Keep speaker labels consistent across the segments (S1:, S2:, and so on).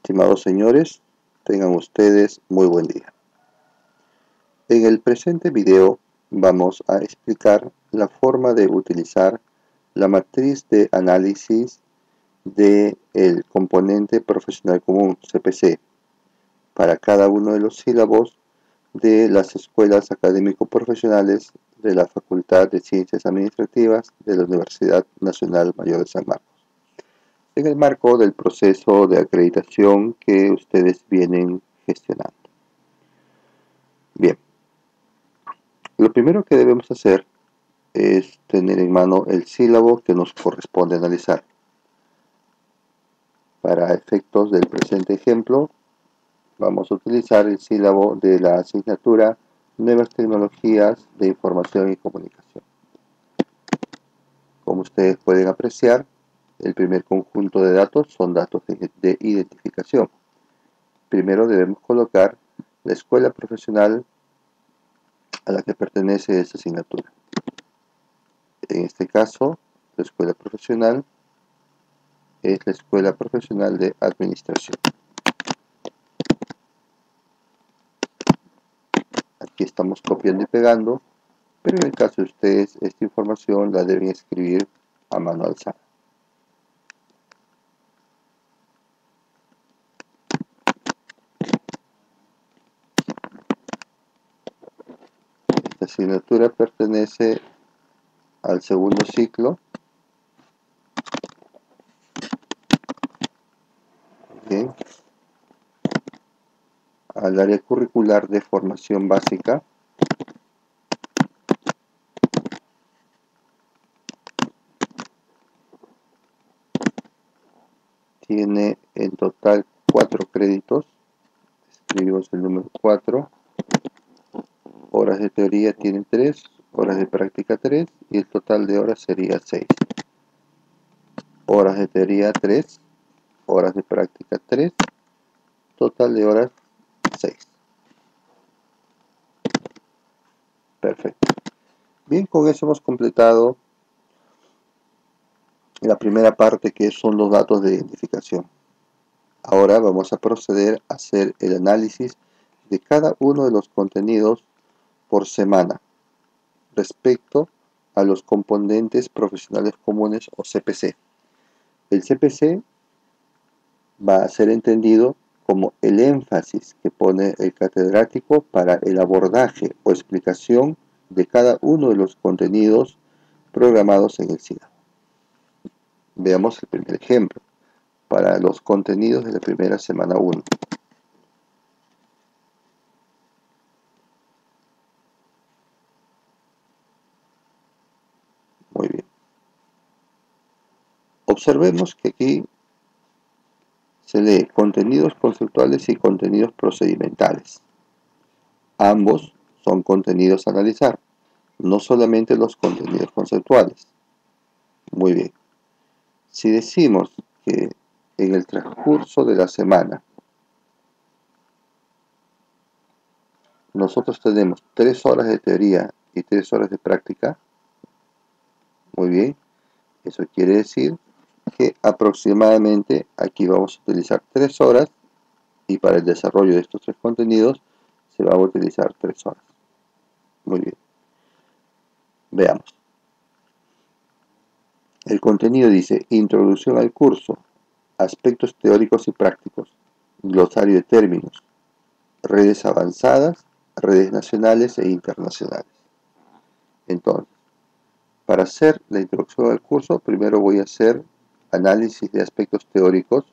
S1: Estimados señores, tengan ustedes muy buen día. En el presente video vamos a explicar la forma de utilizar la matriz de análisis del componente profesional común, CPC, para cada uno de los sílabos de las escuelas académico-profesionales de la Facultad de Ciencias Administrativas de la Universidad Nacional Mayor de San Marcos, en el marco del proceso de acreditación que ustedes vienen gestionando. Bien, lo primero que debemos hacer es tener en mano el sílabo que nos corresponde analizar. Para efectos del presente ejemplo, vamos a utilizar el sílabo de la asignatura Nuevas Tecnologías de Información y Comunicación. Como ustedes pueden apreciar, el primer conjunto de datos son datos de identificación. Primero debemos colocar la escuela profesional a la que pertenece esa asignatura. En este caso, la escuela profesional es la Escuela Profesional de Administración. Aquí estamos copiando y pegando, pero en el caso de ustedes, esta información la deben escribir a mano alzada. Esta asignatura pertenece al segundo ciclo. Bien. Al área curricular de formación básica. Tiene en total 4 créditos. Escribimos el número 4. Horas de teoría tienen 3, horas de práctica 3 y el total de horas sería 6. Horas de teoría 3, horas de práctica 3, total de horas 6. Perfecto. Bien, con eso hemos completado la primera parte, que son los datos de identificación. Ahora vamos a proceder a hacer el análisis de cada uno de los contenidos por semana respecto a los componentes profesionales comunes o CPC. El CPC va a ser entendido como el énfasis que pone el catedrático para el abordaje o explicación de cada uno de los contenidos programados en el sílabo. Veamos el primer ejemplo para los contenidos de la primera semana 1. Muy bien. Observemos que aquí se lee contenidos conceptuales y contenidos procedimentales. Ambos son contenidos a analizar, no solamente los contenidos conceptuales. Muy bien. Si decimos que en el transcurso de la semana nosotros tenemos 3 horas de teoría y 3 horas de práctica, muy bien, eso quiere decir que aproximadamente aquí vamos a utilizar 3 horas y para el desarrollo de estos 3 contenidos se va a utilizar 3 horas. Muy bien. Veamos. El contenido dice: introducción al curso, aspectos teóricos y prácticos, glosario de términos, redes avanzadas, redes nacionales e internacionales. Entonces, para hacer la introducción al curso, primero voy a hacer análisis de aspectos teóricos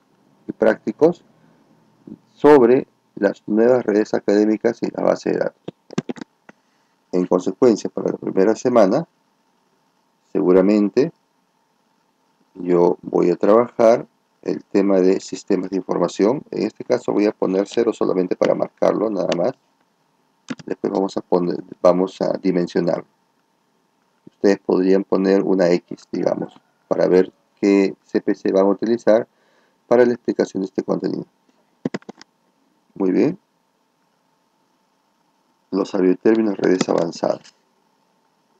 S1: y prácticos sobre las nuevas redes académicas y la base de datos. En consecuencia, para la primera semana, seguramente yo voy a trabajar el tema de sistemas de información. En este caso voy a poner 0 solamente para marcarlo, nada más. Después vamos a dimensionar. Ustedes podrían poner una X, digamos, para ver qué CPC van a utilizar para la explicación de este contenido. Muy bien. Los términos, redes avanzadas.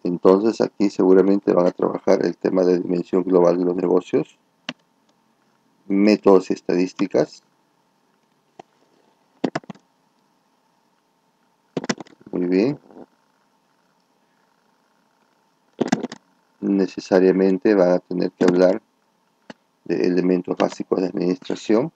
S1: Entonces aquí seguramente van a trabajar el tema de dimensión global de los negocios, métodos y estadísticas, bien. Necesariamente van a tener que hablar de elementos básicos de administración.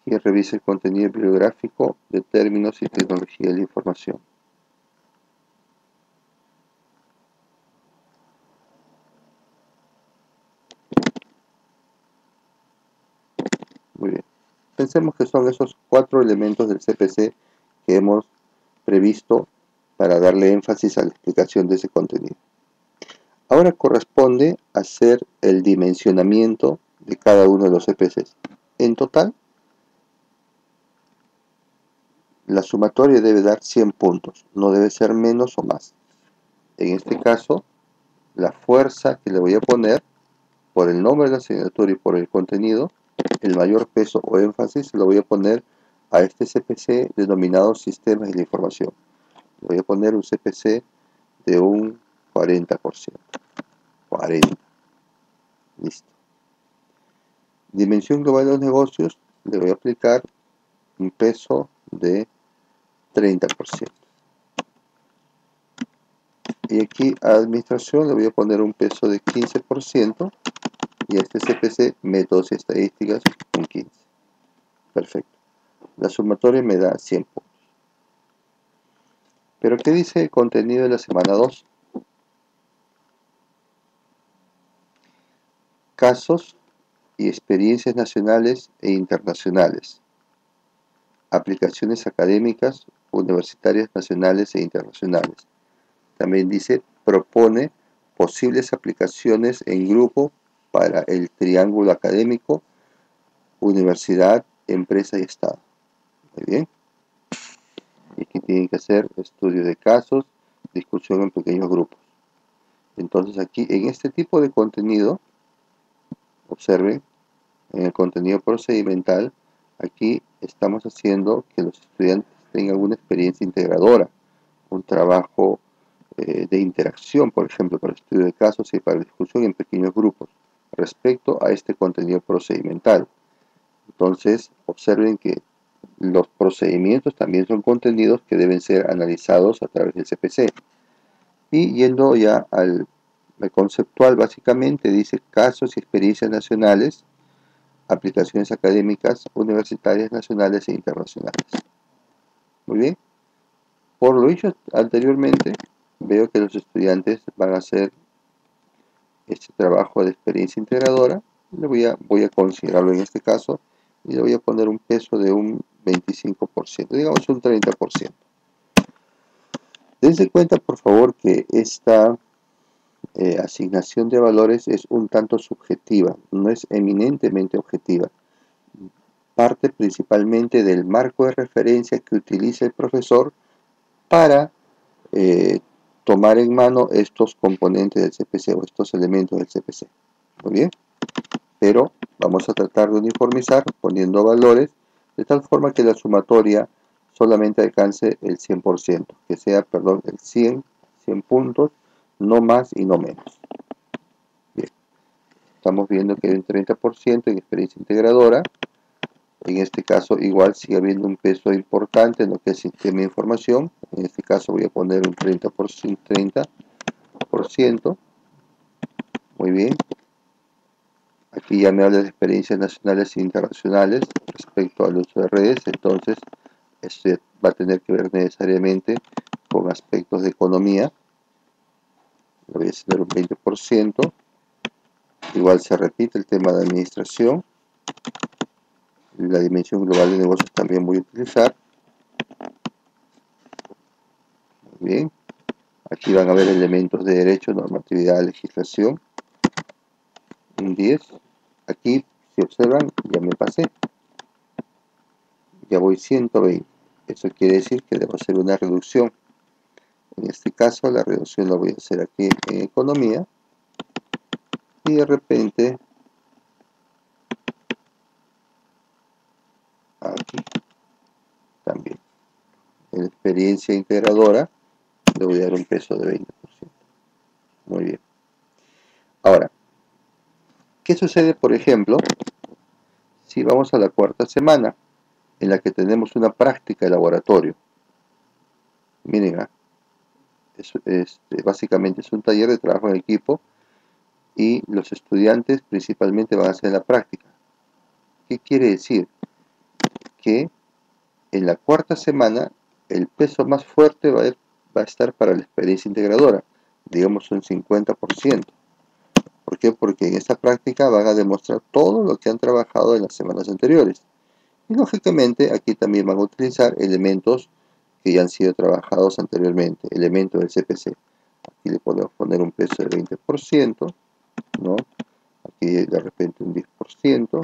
S1: Y revisa el contenido bibliográfico de términos y tecnología de la información. Muy bien. Pensemos que son esos 4 elementos del CPC que hemos previsto para darle énfasis a la explicación de ese contenido. Ahora corresponde hacer el dimensionamiento de cada uno de los CPCs. En total, la sumatoria debe dar 100 puntos, no debe ser menos o más. En este caso, la fuerza que le voy a poner por el nombre de la asignatura y por el contenido, el mayor peso o énfasis lo voy a poner a este CPC denominado Sistemas de la Información. Le voy a poner un CPC de un 40%. 40. Listo. Dimensión global de los negocios, le voy a aplicar un peso de 30%. Y aquí a administración le voy a poner un peso de 15%. Y a este CPC, métodos y estadísticas, un 15%. Perfecto. La sumatoria me da 100 puntos. ¿Pero qué dice el contenido de la semana 2? Casos y experiencias nacionales e internacionales. Aplicaciones académicas, universitarias nacionales e internacionales. También dice, propone posibles aplicaciones en grupo para el triángulo académico, universidad, empresa y Estado. Muy bien. Y aquí tienen que hacer estudio de casos, discusión en pequeños grupos. Entonces aquí, en este tipo de contenido, observen, en el contenido procedimental, aquí estamos haciendo que los estudiantes tengan una experiencia integradora, un trabajo de interacción, por ejemplo, para estudio de casos y para discusión en pequeños grupos, respecto a este contenido procedimental. Entonces, observen que los procedimientos también son contenidos que deben ser analizados a través del CPC. Y yendo ya al conceptual, básicamente dice casos y experiencias nacionales, aplicaciones académicas, universitarias, nacionales e internacionales. Muy bien. Por lo dicho anteriormente, veo que los estudiantes van a hacer este trabajo de experiencia integradora. Voy a considerarlo en este caso y le voy a poner un peso de un 25%, digamos un 30%. Dense cuenta, por favor, que esta asignación de valores es un tanto subjetiva, no es eminentemente objetiva. Parte principalmente del marco de referencia que utiliza el profesor para tomar en mano estos componentes del CPC o estos elementos del CPC. Muy bien, pero vamos a tratar de uniformizar poniendo valores de tal forma que la sumatoria solamente alcance el 100%, que sea, perdón, el 100 puntos, no más y no menos. Bien, estamos viendo que hay un 30% en experiencia integradora. En este caso igual sigue habiendo un peso importante en lo que es sistema de información. En este caso voy a poner un 30%. Muy bien. Aquí ya me habla de experiencias nacionales e internacionales respecto al uso de redes. Entonces, este va a tener que ver necesariamente con aspectos de economía. Le voy a hacer un 20%. Igual se repite el tema de administración. La dimensión global de negocios también voy a utilizar. Muy bien. Aquí van a ver elementos de derecho, normatividad, legislación. Un 10. Aquí, si observan, ya me pasé. Ya voy 120. Eso quiere decir que debo hacer una reducción. En este caso, la reducción la voy a hacer aquí en economía. Y de repente, aquí también. En experiencia integradora, le voy a dar un peso de 20%. Muy bien. Ahora, ¿qué sucede, por ejemplo, si vamos a la cuarta semana, en la que tenemos una práctica de laboratorio? Miren, básicamente es un taller de trabajo en equipo y los estudiantes principalmente van a hacer la práctica. ¿Qué quiere decir? Que en la cuarta semana el peso más fuerte va a estar para la experiencia integradora, digamos un 50%. ¿Por qué? Porque en esta práctica van a demostrar todo lo que han trabajado en las semanas anteriores. Y lógicamente aquí también van a utilizar elementos que ya han sido trabajados anteriormente, elementos del CPC. Aquí le podemos poner un peso de 20%, ¿no? Aquí de repente un 10%,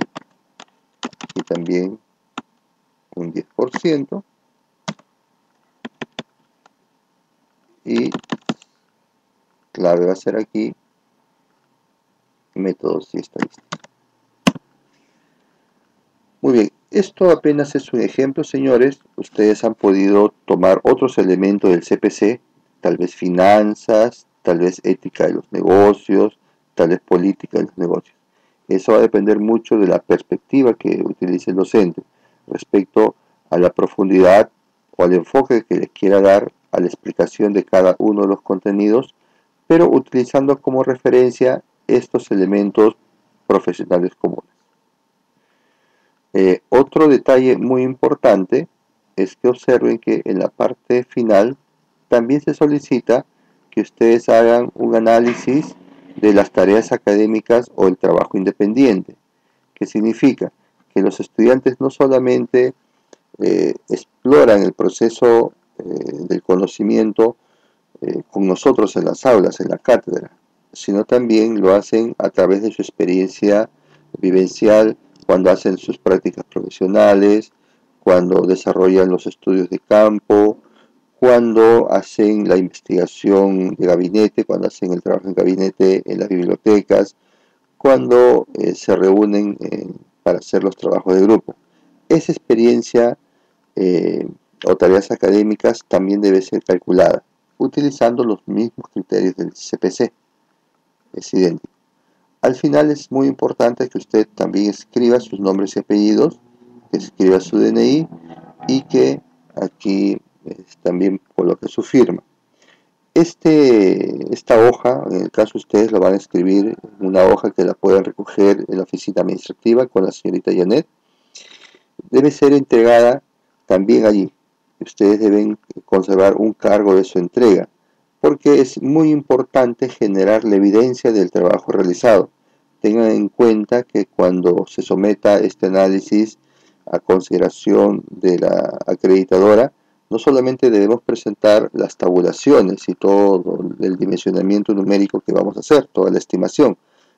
S1: aquí también un 10%, y clave va a ser aquí métodos y estadísticas. Muy bien, esto apenas es un ejemplo, señores. Ustedes han podido tomar otros elementos del CPC, tal vez finanzas, tal vez ética de los negocios, tal vez política de los negocios. Eso va a depender mucho de la perspectiva que utilice el docente respecto a la profundidad o al enfoque que les quiera dar a la explicación de cada uno de los contenidos, pero utilizando como referencia estos elementos profesionales comunes. Otro detalle muy importante es que observen que en la parte final también se solicita que ustedes hagan un análisis de las tareas académicas o el trabajo independiente. ¿Qué significa? Que los estudiantes no solamente exploran el proceso del conocimiento con nosotros en las aulas, en la cátedra, sino también lo hacen a través de su experiencia vivencial, cuando hacen sus prácticas profesionales, cuando desarrollan los estudios de campo, cuando hacen la investigación de gabinete, cuando hacen el trabajo en gabinete en las bibliotecas, cuando se reúnen para hacer los trabajos de grupo. Esa experiencia o tareas académicas también debe ser calculada, utilizando los mismos criterios del CPC. Es idéntico. Al final es muy importante que usted también escriba sus nombres y apellidos, que escriba su DNI y que aquí también coloque su firma. Esta hoja, en el caso ustedes lo van a escribir en una hoja que la pueden recoger en la oficina administrativa con la señorita Janet, debe ser entregada también allí. Ustedes deben conservar un cargo de su entrega, porque es muy importante generar la evidencia del trabajo realizado. Tengan en cuenta que cuando se someta este análisis a consideración de la acreditadora, no solamente debemos presentar las tabulaciones y todo el dimensionamiento numérico que vamos a hacer, toda la estimación,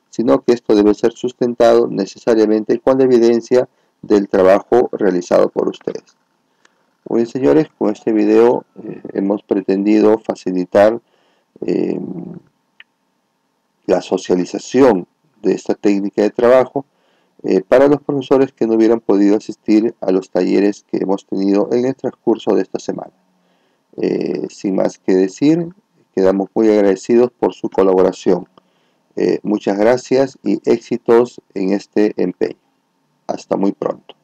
S1: sino que esto debe ser sustentado necesariamente con la evidencia del trabajo realizado por ustedes. Muy bien, señores, con este video hemos pretendido facilitar la socialización de esta técnica de trabajo para los profesores que no hubieran podido asistir a los talleres que hemos tenido en el transcurso de esta semana. Sin más que decir, quedamos muy agradecidos por su colaboración. Muchas gracias y éxitos en este empeño. Hasta muy pronto.